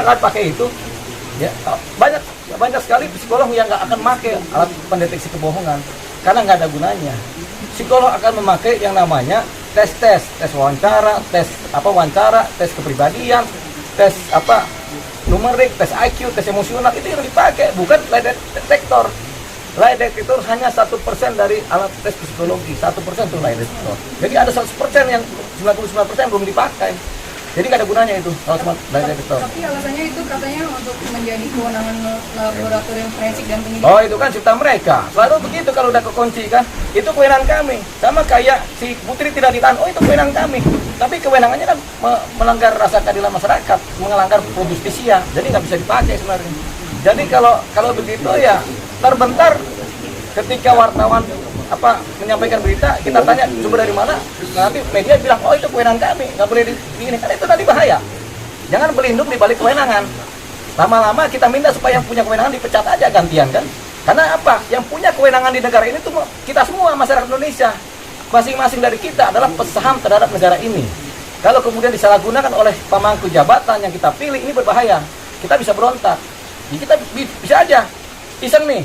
nggak pakai itu, ya banyak sekali psikolog yang nggak akan pakai alat pendeteksi kebohongan karena nggak ada gunanya. Psikolog akan memakai yang namanya tes wawancara, tes kepribadian, tes numerik, tes IQ, tes emosional, itu yang dipakai, bukan lie detector. Lie detector hanya 1% dari alat tes psikologi, 1% itu lie detector. Jadi ada 100% yang 99% belum dipakai. Jadi nggak ada gunanya itu kalau cuma lie detector. Tapi alasannya itu katanya untuk menjadi kewenangan laboratorium forensik dan penyidik. Oh, itu kan cipta mereka. Selalu begitu kalau udah kekunci kan. Itu kewenangan kami. Sama kayak si Putri tidak ditahan, oh itu kewenangan kami. Tapi kewenangannya kan melanggar rasa keadilan masyarakat, melanggar pro justisia. Jadi nggak bisa dipakai sebenarnya. Jadi kalau begitu ya bentar ketika wartawan menyampaikan berita, kita tanya sumber dari mana, nanti media bilang oh itu kewenangan kami, nggak boleh ini kan, itu tadi bahaya. Jangan berlindung di balik kewenangan. Lama-lama kita minta supaya yang punya kewenangan dipecat aja gantian kan. Karena apa? Yang punya kewenangan di negara ini tuh kita semua, masyarakat Indonesia. Masing-masing dari kita adalah pesaham terhadap negara ini. Kalau kemudian disalahgunakan oleh pemangku jabatan yang kita pilih, ini berbahaya. Kita bisa berontak. Ya, kita bisa aja iseng nih,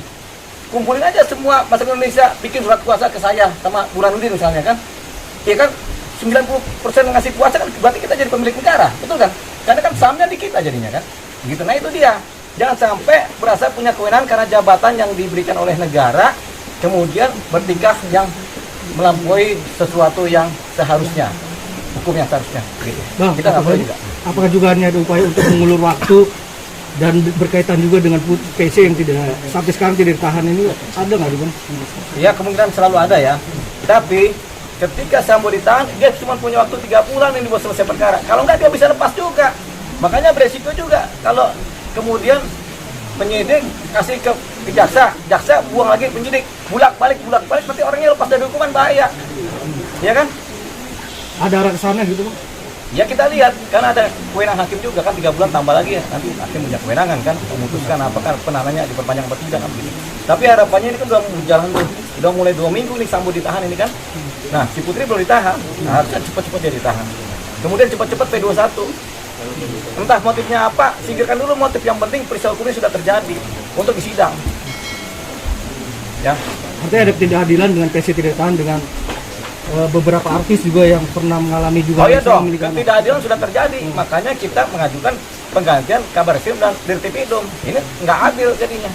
kumpulin aja semua masyarakat Indonesia, bikin surat kuasa ke saya sama Burhanuddin misalnya kan. Ya kan 90% ngasih kuasa kan berarti kita jadi pemilik negara, betul kan? Karena kan sahamnya di kita jadinya kan. Begitu. Nah itu dia. Jangan sampai berasa punya kewenangan karena jabatan yang diberikan oleh negara, kemudian bertingkah yang melampaui sesuatu yang seharusnya, hukum yang seharusnya. Gitu. Bang, kita nggak boleh juga. Apakah juga ada upaya untuk mengulur waktu dan berkaitan juga dengan PC yang sampai sekarang tidak ditahan ini, ada nggak Bang? Ya kemungkinan selalu ada ya. Tapi ketika Sambo ditahan, dia cuma punya waktu 3 bulan ini buat selesai perkara. Kalau nggak dia bisa lepas juga. Makanya beresiko juga kalau kemudian penyidik kasih ke jaksa buang lagi penyidik, bolak balik, nanti orangnya lepas dari hukuman, bahaya. Ya kan? Ada arah ke sana gitu Bang? Ya kita lihat, karena ada kewenangan hakim juga kan, 3 bulan tambah lagi ya, nanti hakim punya kewenangan kan, memutuskan apakah penahanannya diperpanjang atau tidak kan begitu. Tapi harapannya ini kan udah berjalan tuh, udah mulai 2 minggu nih Sambo ditahan ini kan. Nah si Putri belum ditahan, harusnya cepat-cepat dia ditahan. Kemudian cepat-cepat P21. Entah motifnya apa, singkirkan dulu motif, yang penting peristiwa hukumnya sudah terjadi untuk disidang. Ya. Artinya ada ketidakadilan dengan PC tidak tahan dengan beberapa artis juga yang pernah mengalami juga. Oh iya dong, ketidakadilan sudah terjadi. Makanya kita mengajukan penggantian Kabar Eskrim dan Dirtipidum. Ini nggak adil jadinya.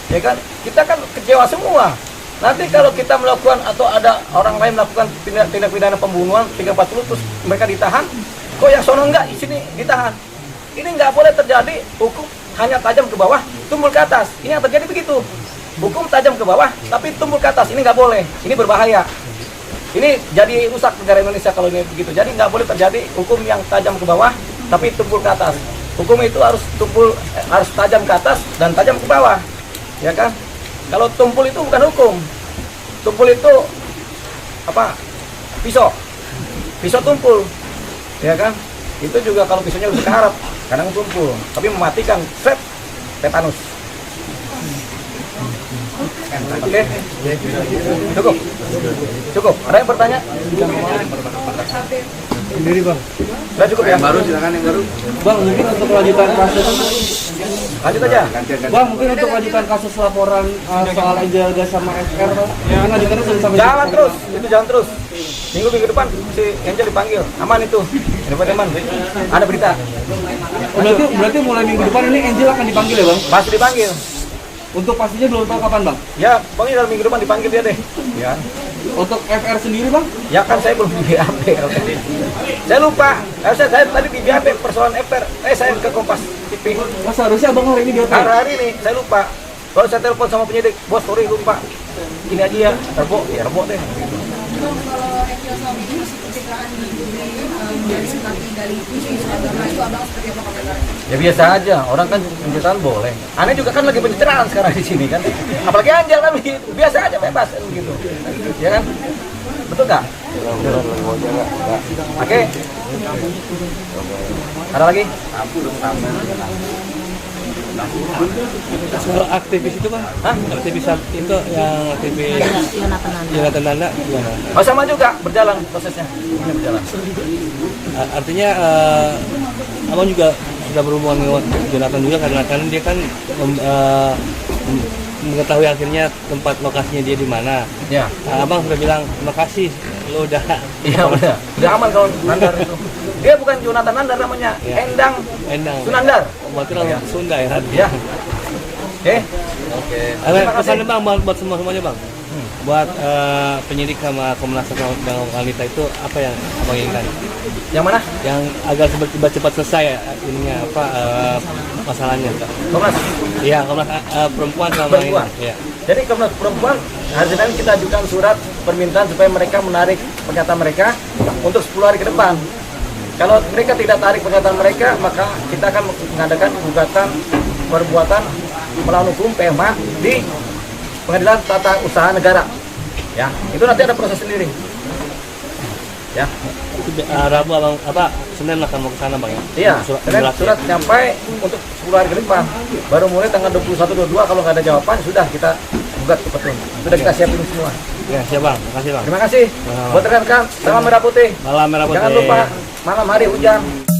Ya kan? Kita kan kecewa semua. Nanti kalau kita melakukan atau ada orang lain melakukan tindak pidana pembunuhan 340 terus mereka ditahan, kok yang sono enggak, di sini ditahan. Ini nggak boleh terjadi. Hukum hanya tajam ke bawah, tumbul ke atas. Ini yang terjadi begitu. Hukum tajam ke bawah, tapi tumbul ke atas. Ini nggak boleh. Ini berbahaya. Ini jadi rusak negara Indonesia kalau ini begitu. Jadi nggak boleh terjadi hukum yang tajam ke bawah, tapi tumbul ke atas. Hukum itu harus tajam ke atas dan tajam ke bawah, ya kan? Kalau tumpul itu bukan hukum. Tumpul itu pisau tumpul, ya kan? Itu juga kalau pisaunya udah sekarat, kadang tumpul, tapi mematikan, tetanus. Oke, cukup. Ada yang bertanya? Sendiri Bang. Sudah cukup ya? Yang baru silakan, yang baru. Bang, mungkin untuk lanjutan kasus. Lanjut aja. Bang, mungkin untuk lanjutan kasus laporan soal Angel sama FR, Bang. Kan lanjutannya sudah sampai. Jalan terus, itu jalan terus. Minggu depan si Angel dipanggil, aman itu. Teman, ada berita. Berarti mulai minggu depan ini Angel akan dipanggil ya Bang? Masih dipanggil. Untuk pastinya belum tahu kapan Bang? Ya, pokoknya dalam minggu depan dipanggil dia deh. Ya. Untuk FR sendiri Bang? Ya kan saya belum di BAP. Saya lupa. Saya tadi di BAP persoalan FR. Saya ke Kompas TV. Mas seharusnya Abang hari ini di hotel. Hari ini saya lupa. Baru saya telepon sama penyidik, bos sorry lupa. Ini aja ya, rebo deh. Kalau Angel sama ini masih pencitraan dari simpati dari isu agama itu, abang seperti apa komentarnya? Ya biasa aja, orang kan pencitraan boleh. Aneh juga kan lagi pencitraan sekarang di sini kan. Apalagi Angel kan biasa aja, bebas gitu. Ya kan? Betul nggak? Oke. Ada lagi? Soal aktivis itu Bang, Hah? aktivis itu yang aktivis Yonatan Nanda gimana? Oh, sama juga berjalan prosesnya. Ini berjalan. Artinya abang juga sudah berhubungan dengan Jonathan juga karena kan dia kan mengetahui akhirnya tempat lokasinya dia di mana. Ya. Abang sudah bilang terima kasih lo udah. Iya udah aman kalau Nandar itu. Dia bukan Jonathan Nandar namanya, Ya. Endang Endang. Sunandar. Berarti orang Sunda ya. Ya. Oke. Ada Terima kasih. pesan Bang buat semuanya Bang. Buat penyidik sama Komnas HAM dan wanita itu apa yang abang inginkan? Yang mana? Yang agar cepat selesai ininya apa masalahnya? Komnas Iya, Komnas perempuan sama Perempuan. ini. Iya. Jadi Komnas Perempuan hari Senin kita ajukan surat permintaan supaya mereka menarik pernyataan mereka untuk 10 hari ke depan. Kalau mereka tidak tarik pernyataan mereka, maka kita akan mengadakan gugatan perbuatan melawan hukum PMA di Pengadilan Tata Usaha Negara. Ya, itu nanti ada proses sendiri. Ya, Rabu abang apa Senin akan mau ke sana Bang ya? iya. Senin Surat surat sampai untuk 10 hari ke depan. Baru mulai tanggal 21-22 kalau nggak ada jawaban sudah kita gugat ke petun. Sudah kita siapin semua. ya, siap Bang. Terima kasih Bang. Terima kasih. Buat rekan-rekan, salam merah putih. Malam Merah Putih. Jangan lupa malam hari hujan.